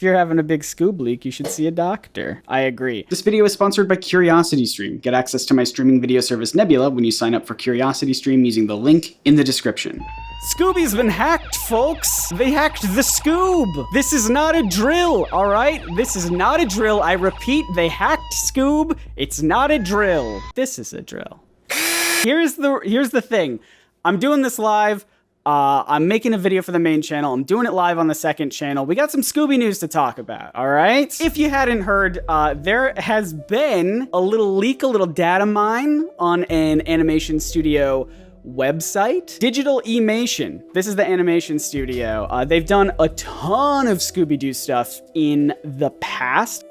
you're having a big Scoob leak, you should see a doctor. I agree. This video is sponsored by CuriosityStream. Get access to my streaming video service Nebula when you sign up for CuriosityStream using the link in the description. Scooby's been hacked, folks. They hacked the Scoob. This is not a drill, all right? This is not a drill. I repeat, they hacked Scoob. It's not a drill. This is a drill. Here's the thing. I'm doing this live. I'm making a video for the main channel. I'm doing it live on the second channel. We got some Scooby news to talk about, all right? If you hadn't heard, there has been a little leak, a little data mine on an animation studio website. Digital Emation. This is the animation studio. They've done a ton of Scooby-Doo stuff in the past.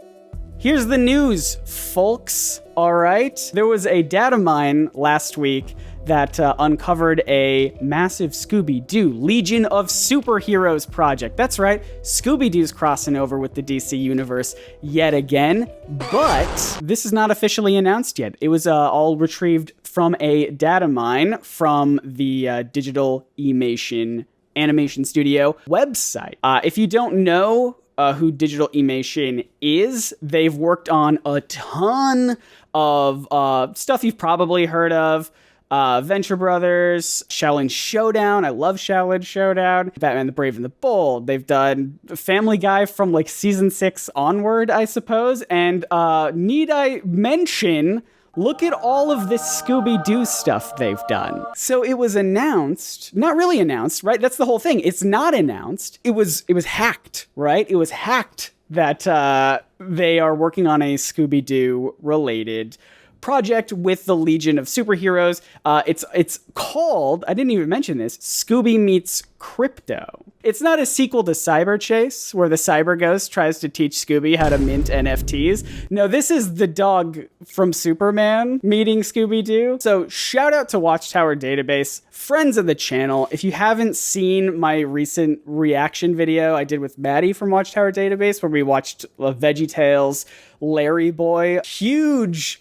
Here's the news, folks, all right? There was a data mine last week that uncovered a massive Scooby-Doo Legion of Superheroes project. That's right, Scooby-Doo's crossing over with the DC universe yet again, but this is not officially announced yet. It was all retrieved from a data mine from the Digital Emation animation studio website. If you don't know who Digital Emation is, they've worked on a ton of stuff you've probably heard of. Venture Brothers, Shaolin Showdown. I love Shaolin Showdown. Batman the Brave and the Bold. They've done Family Guy from like season 6 onward, I suppose. And need I mention, look at all of this Scooby-Doo stuff they've done. So it was announced, not really announced, right? That's the whole thing. It's not announced. It was hacked, right? It was hacked that they are working on a Scooby-Doo related project with the Legion of Superheroes. It's called, I didn't even mention this, Scooby Meets Krypto. It's not a sequel to Cyber Chase, where the cyber ghost tries to teach Scooby how to mint NFTs. No, this is the dog from Superman meeting Scooby-Doo. So shout out to Watchtower Database, friends of the channel. If you haven't seen my recent reaction video I did with Maddie from Watchtower Database, where we watched VeggieTales, Larry Boy, huge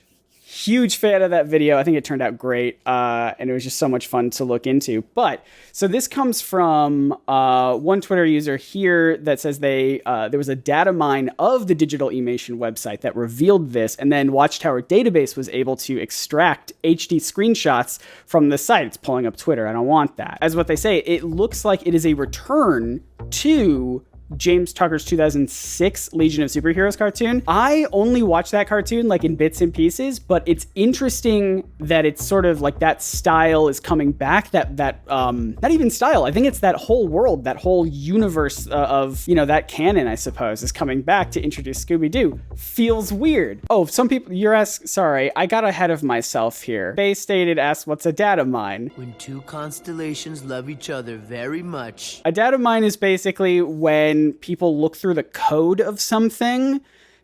fan of that video. I think it turned out great, and it was just so much fun to look into. But, so this comes from one Twitter user here that says there was a data mine of the Digital Emation website that revealed this, and then Watchtower Database was able to extract HD screenshots from the site. It's pulling up Twitter. I don't want that. As what they say, it looks like it is a return to James Tucker's 2006 Legion of Superheroes cartoon. I only watched that cartoon like in bits and pieces, but it's interesting that it's sort of like that style is coming back, that not even style, I think it's that whole world, that whole universe of, you know, that canon, I suppose, is coming back to introduce Scooby-Doo. Feels weird. Oh, some people, sorry, I got ahead of myself here. Bay Stated asked, what's a data mine? When two constellations love each other very much. A data mine is basically when people look through the code of something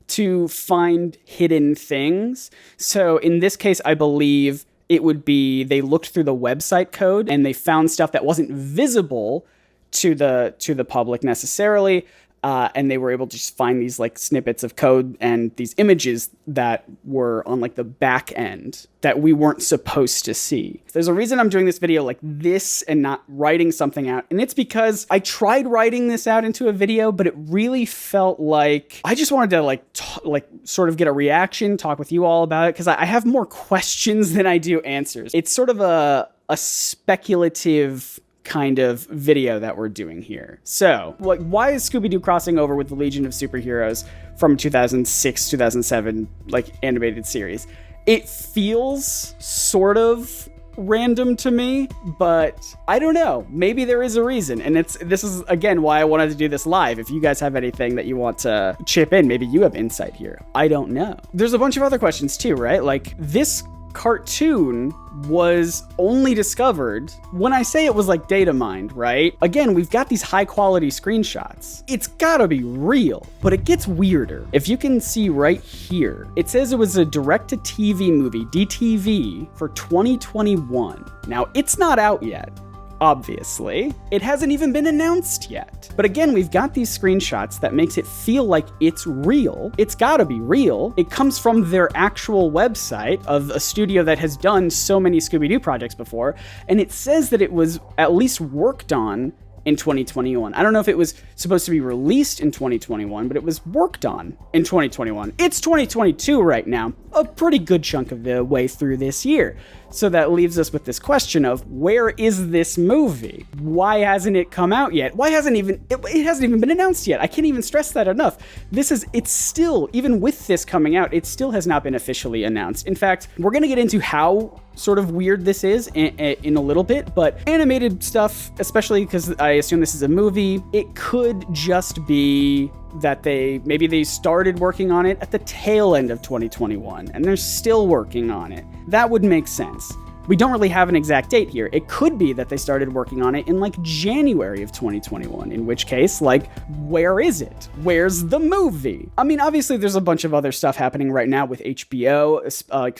to find hidden things. So in this case, I believe it would be they looked through the website code and they found stuff that wasn't visible to the public necessarily. And they were able to just find these like snippets of code and these images that were on like the back end that we weren't supposed to see. There's a reason I'm doing this video like this and not writing something out. And it's because I tried writing this out into a video, but it really felt like I just wanted to sort of get a reaction, talk with you all about it, because I have more questions than I do answers. It's sort of a speculative kind of video that we're doing here. So, like, why is Scooby-Doo crossing over with the Legion of Superheroes from 2006, 2007, like, animated series? It feels sort of random to me, but I don't know. Maybe there is a reason. And this is, again, why I wanted to do this live. If you guys have anything that you want to chip in, maybe you have insight here. I don't know. There's a bunch of other questions too, right? Like, this cartoon was only discovered when I say it was like data mined, right? Again, we've got these high quality screenshots. It's gotta be real, but it gets weirder. If you can see right here, it says it was a direct to TV movie, DTV, for 2021. Now, it's not out yet. Obviously, it hasn't even been announced yet. But again, we've got these screenshots that makes it feel like it's real. It's gotta be real. It comes from their actual website of a studio that has done so many Scooby-Doo projects before, and it says that it was at least worked on in 2021. I don't know if it was supposed to be released in 2021, but it was worked on in 2021. It's 2022 right now, a pretty good chunk of the way through this year. So that leaves us with this question of, where is this movie? Why hasn't it come out yet? Why hasn't it hasn't even been announced yet? I can't even stress that enough. It's still, even with this coming out, it still has not been officially announced. In fact, we're going to get into how sort of weird this is in a little bit, but animated stuff, especially because I assume this is a movie, it could just be that maybe they started working on it at the tail end of 2021 and they're still working on it. That would make sense. We don't really have an exact date here. It could be that they started working on it in like January of 2021, in which case, like, where is it? Where's the movie? I mean, obviously there's a bunch of other stuff happening right now with HBO,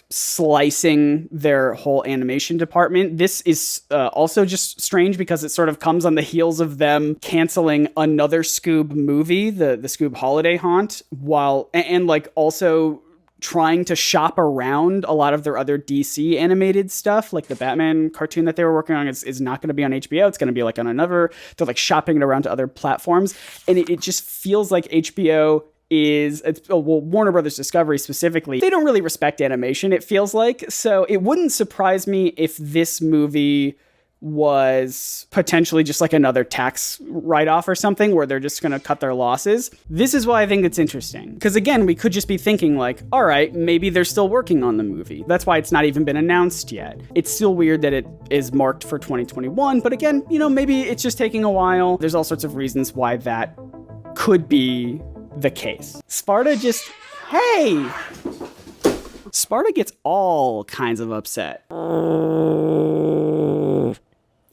slicing their whole animation department. This is also just strange because it sort of comes on the heels of them canceling another Scoob movie, the Scoob Holiday Haunt, and like also trying to shop around a lot of their other DC animated stuff, like the Batman cartoon that they were working on is not going to be on HBO. It's going to be like on another, they're like shopping it around to other platforms. And it just feels like HBO Warner Brothers Discovery specifically, they don't really respect animation, it feels like. So it wouldn't surprise me if this movie was potentially just like another tax write-off or something where they're just going to cut their losses. This is why I think it's interesting. Because again, we could just be thinking like, all right, maybe they're still working on the movie. That's why it's not even been announced yet. It's still weird that it is marked for 2021, but again, maybe it's just taking a while. There's all sorts of reasons why that could be the case. Sparta gets all kinds of upset.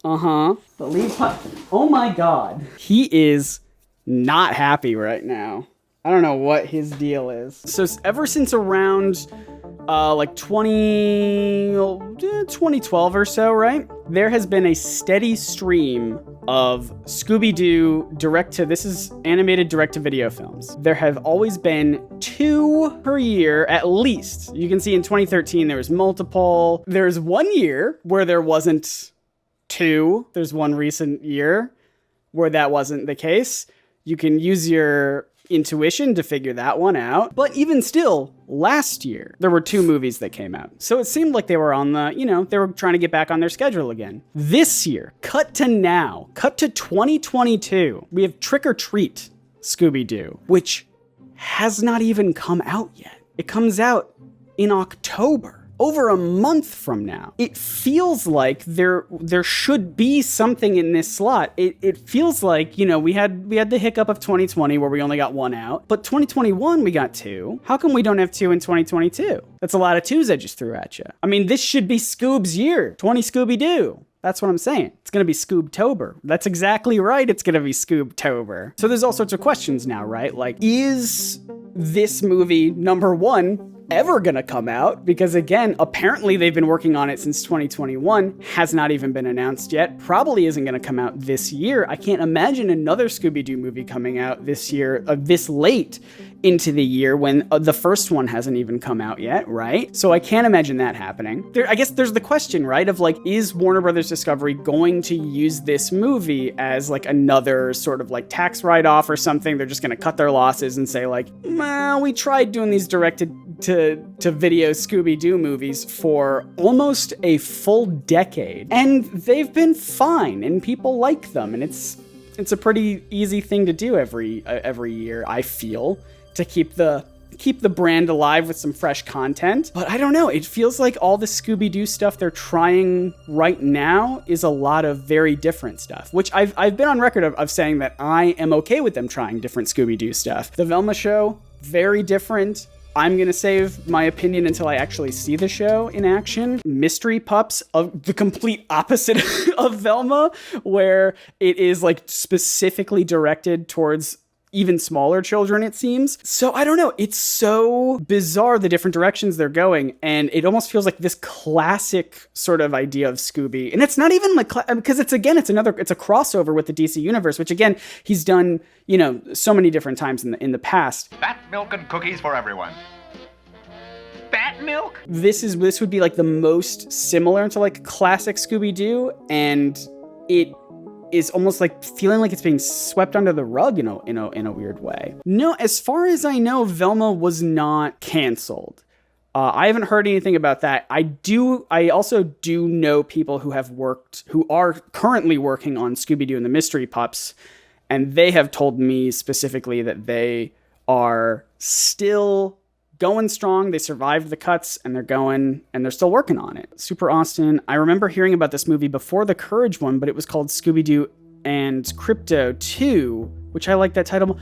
Oh my God. He is not happy right now. I don't know what his deal is. So ever since around like 2012 or so, right? There has been a steady stream of Scooby-Doo this is animated direct-to-video films. There have always been 2 per year, at least. You can see in 2013, there was multiple. There's 1 year where there wasn't 2. There's 1 recent year where that wasn't the case. You can use your intuition to figure that one out. But even still, last year, there were 2 movies that came out. So it seemed like they were on they were trying to get back on their schedule again. This year, cut to 2022, we have Trick or Treat Scooby-Doo, which has not even come out yet. It comes out in October. Over a month from now. It feels like there should be something in this slot. It feels like, we had the hiccup of 2020 where we only got 1 out, but 2021 we got 2. How come we don't have 2 in 2022? That's a lot of 2s I just threw at you. I mean, this should be Scoob's year. 20 Scooby-Doo. That's what I'm saying. It's going to be Scoobtober. That's exactly right. It's going to be Scoobtober. So there's all sorts of questions now, right? Like, is this movie, number 1, ever gonna come out? Because again, apparently they've been working on it since 2021, has not even been announced yet, probably isn't gonna come out this year. I can't imagine another Scooby-Doo movie coming out this year, this late into the year when the first one hasn't even come out yet, right? So I can't imagine that happening. I guess there's the question, right, of like, is Warner Brothers Discovery going to use this movie as like another sort of like tax write-off or something? They're just gonna cut their losses and say like, well, we tried doing these directed to video Scooby-Doo movies for almost a full decade, and they've been fine, and people like them, and it's a pretty easy thing to do every year, I feel, to keep the brand alive with some fresh content. But I don't know, it feels like all the Scooby-Doo stuff they're trying right now is a lot of very different stuff, which I've been on record of saying that I am okay with them trying different Scooby-Doo stuff. The Velma show, very different. I'm going to save my opinion until I actually see the show in action. Mystery Pups, of the complete opposite of Velma, where it is like specifically directed towards even smaller children, it seems. So I don't know. It's so bizarre, the different directions they're going. And it almost feels like this classic sort of idea of Scooby. And it's not even like, because it's a crossover with the DC universe, which again, he's done, so many different times in the past. Fat milk and cookies for everyone. Fat milk? This would be like the most similar to like classic Scooby-Doo. And it is almost like feeling like it's being swept under the rug in a weird way. No, as far as I know, Velma was not canceled. I haven't heard anything about that. I also do know people who are currently working on Scooby-Doo and the Mystery Pups, and they have told me specifically that they are still going strong. They survived the cuts and they're still working on it. Super Austin, I remember hearing about this movie before the Courage one, but it was called Scooby-Doo and Krypto 2, which I like that title.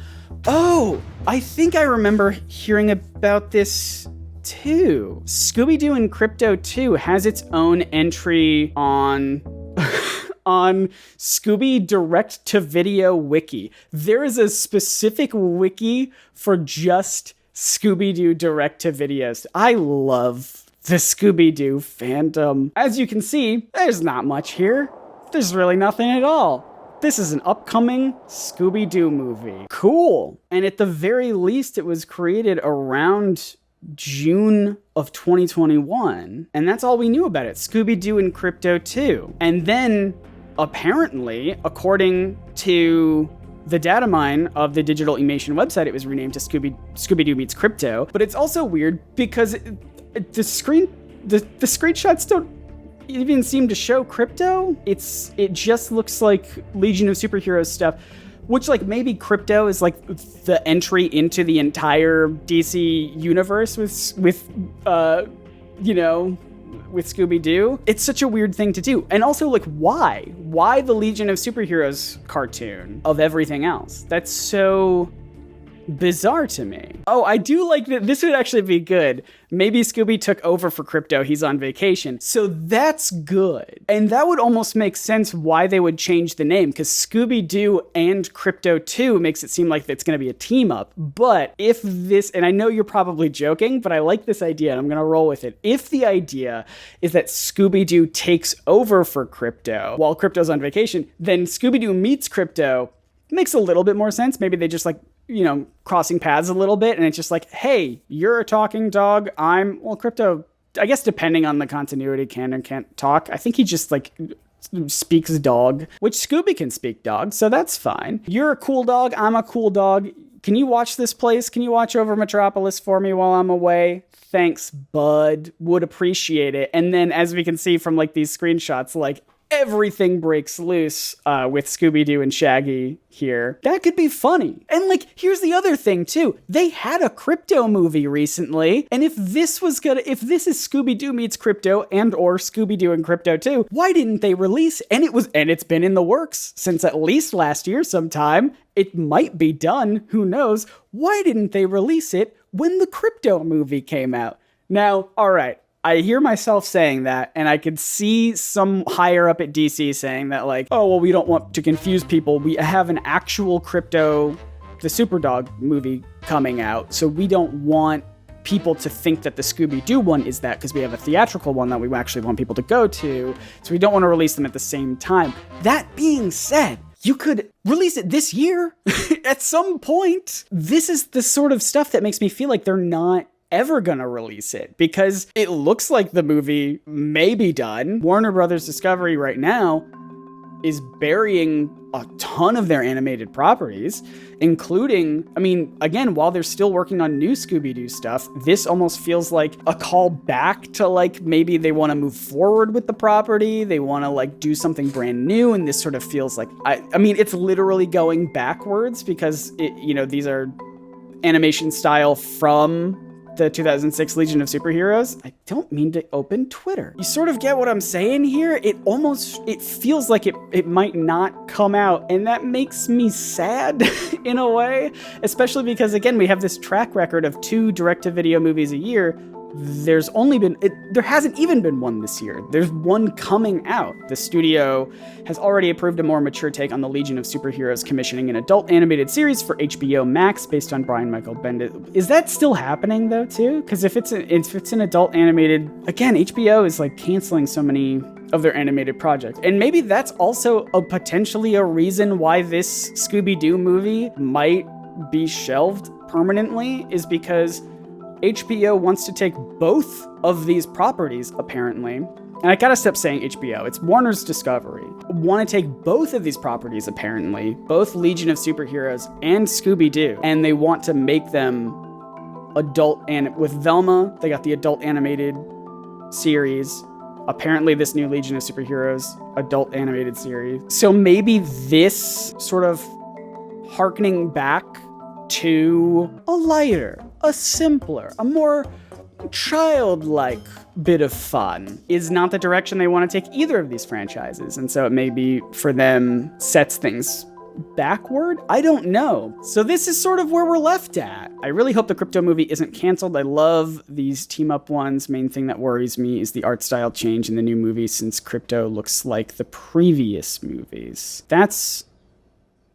Oh, I think I remember hearing about this too. Scooby-Doo and Krypto 2 has its own entry on on Scooby Direct to Video Wiki. There is a specific wiki for just Scooby-Doo Direct to Videos. I love the Scooby-Doo fandom. As you can see, there's not much here. There's really nothing at all. This is an upcoming Scooby-Doo movie. Cool. And at the very least, it was created around June of 2021, and that's all we knew about it. Scooby-Doo and Krypto 2. And then, apparently, according to the Datamine of the Digital Emation website, it was renamed to Scooby-Doo Meets Krypto. But it's also weird because the screenshots don't even seem to show Krypto. It just looks like Legion of Superheroes stuff. Which, like, maybe Krypto is, like, the entry into the entire DC universe with Scooby-Doo. It's such a weird thing to do. And also, like, why? Why the Legion of Superheroes cartoon of everything else? That's so bizarre to me. Oh, I do like that. This would actually be good. Maybe Scooby took over for Krypto. He's on vacation. So that's good. And that would almost make sense why they would change the name, because Scooby-Doo and Krypto 2 makes it seem like it's going to be a team up. But if this, and I know you're probably joking, but I like this idea and I'm going to roll with it. If the idea is that Scooby-Doo takes over for Krypto while Krypto's on vacation, then Scooby-Doo meets Krypto makes a little bit more sense. Maybe they just crossing paths a little bit, and it's just like, hey, you're a talking dog. Krypto, I guess depending on the continuity, can and can't talk. I think he just speaks dog, which Scooby can speak dog, so that's fine. You're a cool dog. I'm a cool dog. Can you watch this place? Can you watch over Metropolis for me while I'm away? Thanks, bud. Would appreciate it. And then as we can see from these screenshots, everything breaks loose with Scooby-Doo and Shaggy here. That could be funny. And here's the other thing too. They had a Krypto movie recently, and if this is Scooby-Doo meets Krypto and or Scooby-Doo and Krypto 2, why didn't they release? And it's been in the works since at least last year sometime. It might be done, who knows? Why didn't they release it when the Krypto movie came out? Now, all right. I hear myself saying that, and I could see some higher up at DC saying that, we don't want to confuse people. We have an actual Krypto, the Superdog movie coming out, so we don't want people to think that the Scooby-Doo one is that, because we have a theatrical one that we actually want people to go to, so we don't want to release them at the same time. That being said, you could release it this year at some point. This is the sort of stuff that makes me feel like they're not ever gonna release it, because it looks like the movie may be done. Warner Brothers Discovery right now is burying a ton of their animated properties, including, again, while they're still working on new Scooby-Doo stuff, this almost feels like a call back to maybe they want to move forward with the property. They want to do something brand new. And this sort of feels like, it's literally going backwards, because these are animation style from the 2006 Legion of Superheroes. I don't mean to open Twitter. You sort of get what I'm saying here? It feels like it might not come out, and that makes me sad in a way, especially because, again, we have this track record of 2 direct-to-video movies a year. There hasn't even been one this year. There's one coming out. The studio has already approved a more mature take on the Legion of Superheroes, commissioning an adult animated series for HBO Max based on Brian Michael Bendis. Is that still happening though too? Because if it's an adult animated, again, HBO is canceling so many of their animated projects. And maybe that's also potentially a reason why this Scooby-Doo movie might be shelved permanently, is because HBO wants to take both of these properties, apparently, and I gotta stop saying HBO, it's Warner's Discovery, want to take both of these properties, apparently, both Legion of Superheroes and Scooby-Doo, and they want to make them adult, and with Velma, they got the adult animated series. Apparently this new Legion of Superheroes adult animated series. So maybe this sort of harkening back to a lighter, a simpler, a more childlike bit of fun is not the direction they want to take either of these franchises. And so it maybe for them sets things backward? I don't know. So this is sort of where we're left at. I really hope the Krypto movie isn't canceled. I love these team-up ones. Main thing that worries me is the art style change in the new movie since Krypto looks like the previous movies. That's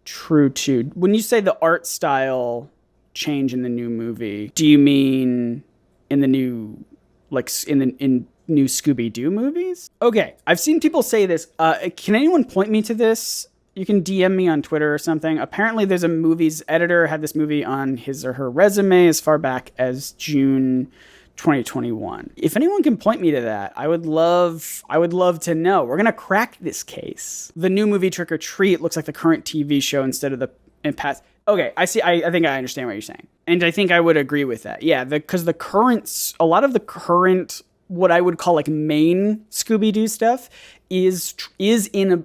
true too. When you say the art style change in the new movie, do you mean in the new, like in new Scooby-Doo movies? Okay, I've seen people say this. Can anyone point me to this? You can DM me on Twitter or something. Apparently there's a movies editor had this movie on his or her resume as far back as June 2021. If anyone can point me to that, I would love to know. We're going to crack this case. The new movie Trick or Treat looks like the current TV show instead of the past. Okay, I see. I think I understand what you're saying. And I think I would agree with that. Yeah, because a lot of the current, what I would call like main Scooby-Doo stuff is in a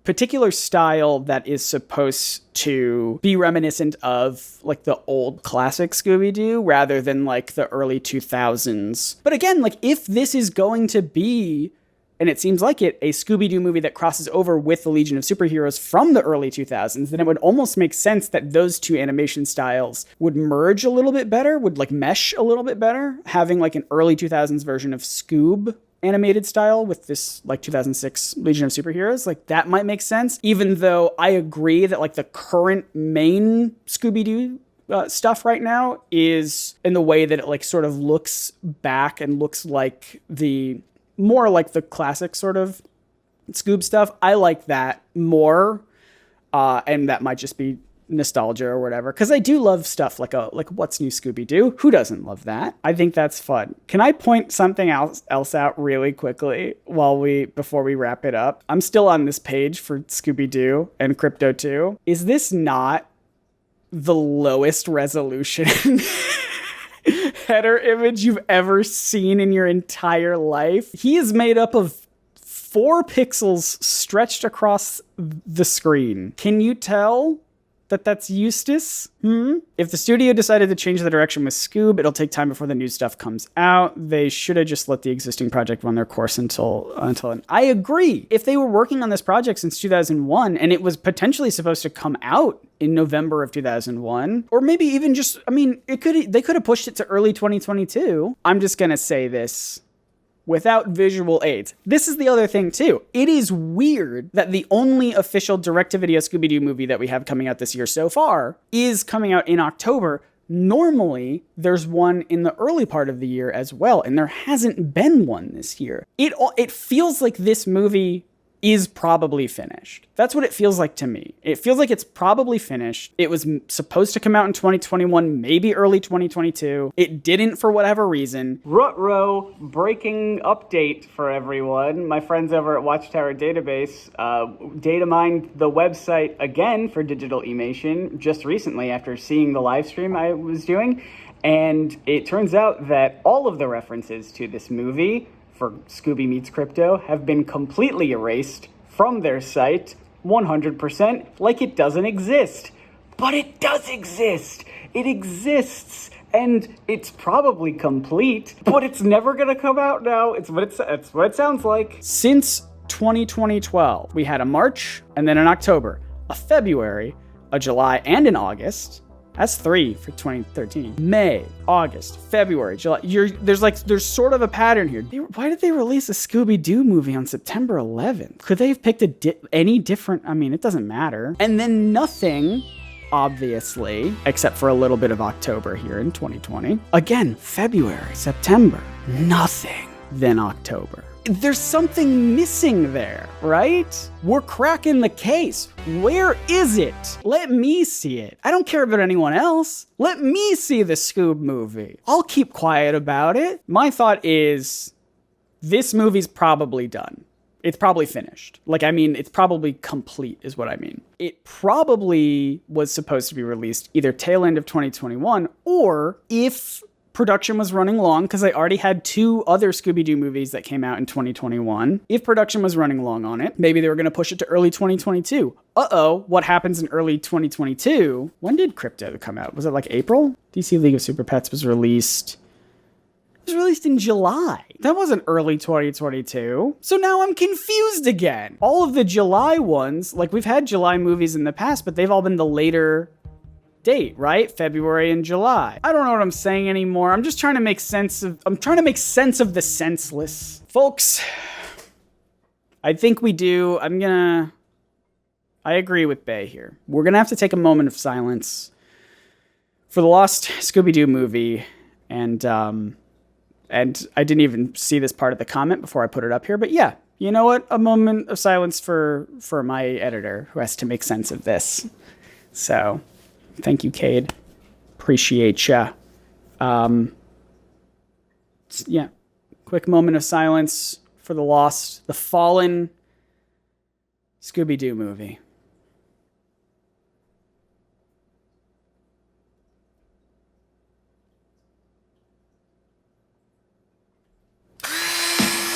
particular style that is supposed to be reminiscent of like the old classic Scooby-Doo rather than like the early 2000s. But again, like if this is going to be, and it seems like it, a Scooby-Doo movie that crosses over with the Legion of Superheroes from the early 2000s, then it would almost make sense that those two animation styles would merge a little bit better, would like mesh a little bit better, having like an early 2000s version of Scoob animated style with this like 2006 Legion of Superheroes, like that might make sense, even though I agree that like the current main Scooby-Doo stuff right now is in the way that it like sort of looks back and looks like the more like the classic sort of Scoob stuff. I like that more, and that might just be nostalgia or whatever, because I do love stuff like What's New Scooby-Doo. Who doesn't love that? I think that's fun. Can I point something else out really quickly before we wrap it up? I'm still on this page for Scooby-Doo and Krypto 2. Is this not the lowest resolution header image you've ever seen in your entire life? He is made up of 4 pixels stretched across the screen. Can you tell that's Eustace? If the studio decided to change the direction with Scoob, it'll take time before the new stuff comes out. They should have just let the existing project run their course until. I agree. If they were working on this project since 2001 and it was potentially supposed to come out in November of 2001, or maybe even just, they could have pushed it to early 2022. I'm just gonna say this without visual aids. This is the other thing too. It is weird that the only official direct-to-video Scooby-Doo movie that we have coming out this year so far is coming out in October. Normally, there's one in the early part of the year as well, and there hasn't been one this year. It feels like this movie is probably finished. That's what it feels like to me. It feels like it's probably finished. It was supposed to come out in 2021, maybe early 2022. It didn't for whatever reason. Ruh-roh, breaking update for everyone. My friends over at Watchtower Database datamined the website again for digital emation just recently after seeing the live stream I was doing. And it turns out that all of the references to this movie for Scooby Meets Krypto have been completely erased from their site 100%, like it doesn't exist. But it does exist. It exists, and it's probably complete, but it's never gonna come out now. It's what it sounds like. Since 2012, we had a March, and then an October, a February, a July, and an August. That's 3 for 2013. May, August, February, July. There's sort of a pattern here. Why did they release a Scooby-Doo movie on September 11th? Could they have picked any different? It doesn't matter. And then nothing, obviously, except for a little bit of October here in 2020. Again, February, September, nothing. Then October. There's something missing there, right? We're cracking the case. Where is it? Let me see it. I don't care about anyone else. Let me see the Scoob movie. I'll keep quiet about it. My thought is, This movie's probably done. It's probably finished. Like, I mean, it's probably complete is what I mean. It probably was supposed to be released either tail end of 2021, or if production was running long, because I already had 2 other Scooby-Doo movies that came out in 2021. If production was running long on it, maybe they were going to push it to early 2022. Uh-oh, what happens in early 2022? When did Krypto come out? Was it like April? DC League of Super Pets was released... It was released in July. That wasn't early 2022. So now I'm confused again. All of the July ones, like we've had July movies in the past, but they've all been the later date, right? February and July. I don't know what I'm saying anymore. I'm just trying to make sense of the senseless. Folks, I think we do. I agree with Bay here. We're gonna have to take a moment of silence for the lost Scooby-Doo movie, and I didn't even see this part of the comment before I put it up here, but yeah, you know what? A moment of silence for my editor who has to make sense of this. So, thank you, Cade. Appreciate ya. Yeah, quick moment of silence for the fallen Scooby-Doo movie.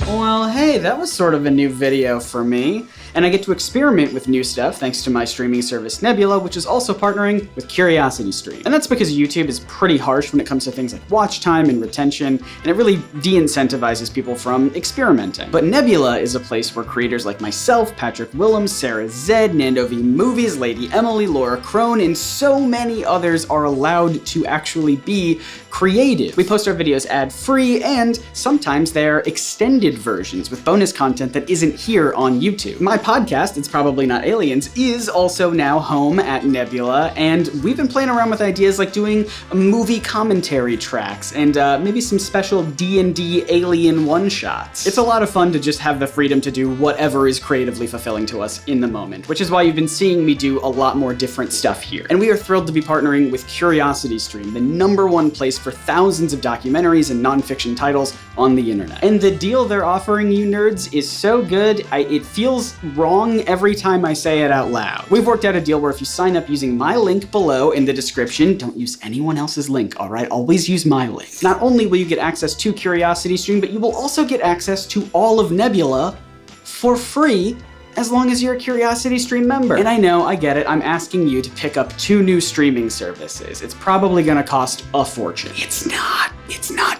Well, hey, that was sort of a new video for me, and I get to experiment with new stuff thanks to my streaming service Nebula, which is also partnering with CuriosityStream. And that's because YouTube is pretty harsh when it comes to things like watch time and retention, and it really de-incentivizes people from experimenting. But Nebula is a place where creators like myself, Patrick Willems, Sarah Zed, Nando V Movies, Lady Emily, Laura Crone, and so many others are allowed to actually be creative. We post our videos ad-free, and sometimes they're extended versions with bonus content that isn't here on YouTube. My podcast, It's Probably Not Aliens, is also now home at Nebula, and we've been playing around with ideas like doing movie commentary tracks and maybe some special D&D alien one-shots. It's a lot of fun to just have the freedom to do whatever is creatively fulfilling to us in the moment, which is why you've been seeing me do a lot more different stuff here. And we are thrilled to be partnering with CuriosityStream, the #1 place for thousands of documentaries and nonfiction titles on the internet. And the deal they're offering you nerds is so good, it feels wrong every time I say it out loud. We've worked out a deal where if you sign up using my link below in the description, don't use anyone else's link, all right? Always use my link. Not only will you get access to CuriosityStream, but you will also get access to all of Nebula for free, as long as you're a CuriosityStream member. And I know, I get it, I'm asking you to pick up 2 new streaming services. It's probably gonna cost a fortune. It's not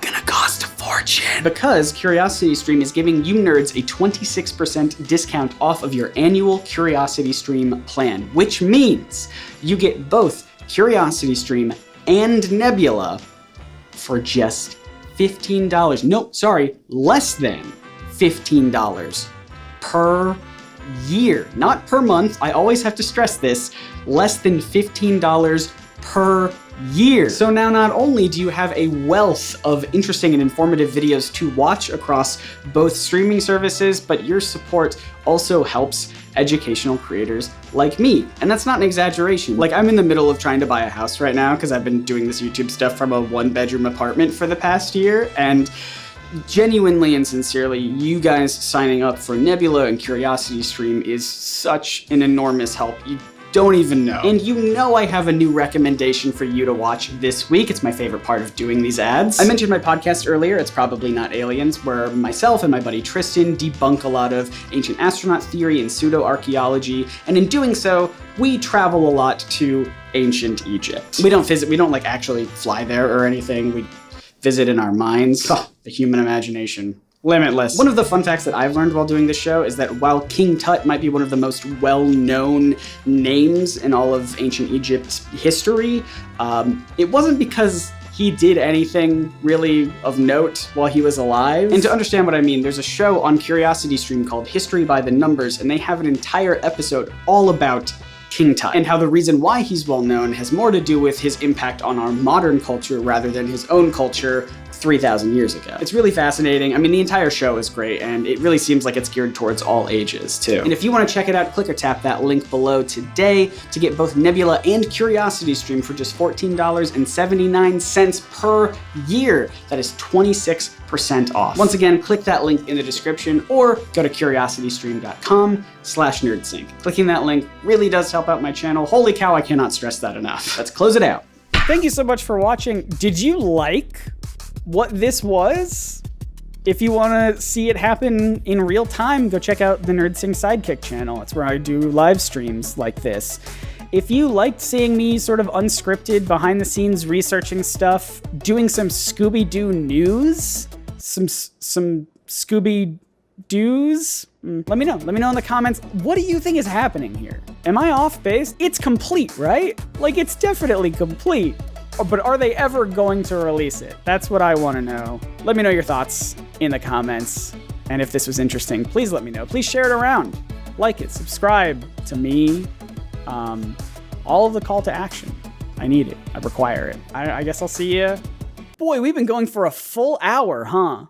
gonna cost a fortune. Because CuriosityStream is giving you nerds a 26% discount off of your annual CuriosityStream plan, which means you get both CuriosityStream and Nebula for just $15. No, sorry, less than $15 per year, not per month. I always have to stress this, less than $15 per year. So now not only do you have a wealth of interesting and informative videos to watch across both streaming services, but your support also helps educational creators like me. And that's not an exaggeration. Like, I'm in the middle of trying to buy a house right now because I've been doing this YouTube stuff from a 1-bedroom apartment for the past year, and genuinely and sincerely, you guys signing up for Nebula and CuriosityStream is such an enormous help. You don't even know. And you know I have a new recommendation for you to watch this week. It's my favorite part of doing these ads. I mentioned my podcast earlier, It's Probably Not Aliens, where myself and my buddy Tristan debunk a lot of ancient astronaut theory and pseudo-archaeology, and in doing so, we travel a lot to ancient Egypt. We don't like actually fly there or anything. We visit in our minds. Oh, the human imagination. Limitless. One of the fun facts that I've learned while doing this show is that while King Tut might be one of the most well-known names in all of ancient Egypt's history, it wasn't because he did anything really of note while he was alive. And to understand what I mean, there's a show on CuriosityStream called History by the Numbers, and they have an entire episode all about King Tut, and how the reason why he's well known has more to do with his impact on our modern culture rather than his own culture 3,000 years ago. It's really fascinating. I mean, the entire show is great, and it really seems like it's geared towards all ages, too. And if you want to check it out, click or tap that link below today to get both Nebula and CuriosityStream for just $14.79 per year. That is 26% off. Once again, click that link in the description or go to curiositystream.com/nerdsync. Clicking that link really does help out my channel. Holy cow, I cannot stress that enough. Let's close it out. Thank you so much for watching. Did you like what this was? If you want to see it happen in real time, go check out the NerdSync Sidekick channel. It's where I do live streams like this. If you liked seeing me sort of unscripted, behind the scenes researching stuff, doing some Scooby-Doo news, some Scooby-Doos, let me know. Let me know in the comments. What do you think is happening here? Am I off base? It's complete, right? Like, it's definitely complete. But are they ever going to release it? That's what I want to know. Let me know your thoughts in the comments. And if this was interesting, please let me know. Please share it around. Like it, subscribe to me. All of the call to action. I need it. I require it. I guess I'll see you. Boy, we've been going for a full hour, huh?